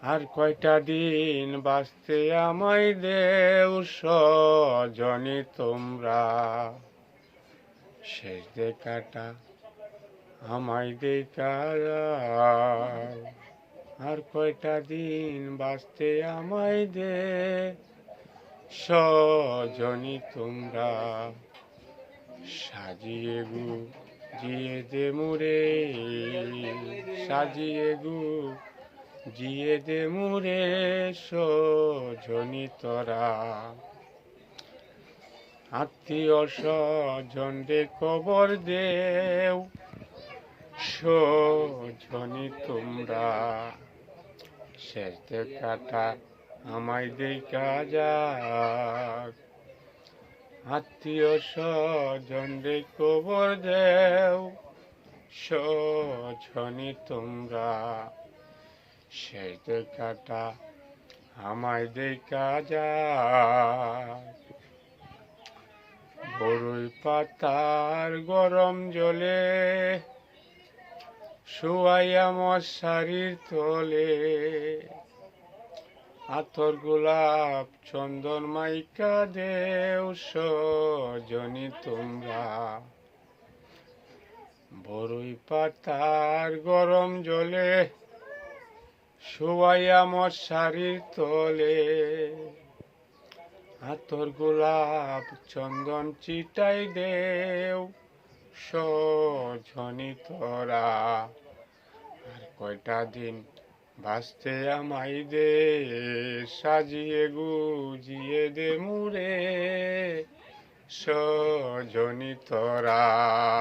আর কয়টা দিন বাঁচতে আমায় দেও সজনী তোমরা, শেষ দেখাটা আমায় দেখা যাও। আর কয়টা দিন বাঁচতে আমায় দে সজনী তোমরা, সাজিয়ে গুজিয়ে দে মুরে, সাজিয়ে গুজিয়ে দে মুরে সজনী তোরা। আত্মীয় স্বজন রে কবর দেও সজনী তোমরা, শেষ দেখাটা আমায় দেখা যাক। আত্মীয় স্বজন রে কবর দেও সজনী তোমরা, শেষ দেখাটা আমায় দেখা যাক। বড়ই পাতার গরম জলে শুয়াইয়া মশারির তলে, আতর গোলাপ চন্দন মাইকা দেও সজনী তোমরা। বড়ই পাতার গরম জলে শুয়াইয়া মশারির তলে, আতর গোলাপ চন্দন চিটাই দেও সজনী তোরা। আর কয়টা দিন বাঁচতে আমায় দে, সাজিয়ে গুজিয়ে দে মুরে সজনী তোরা।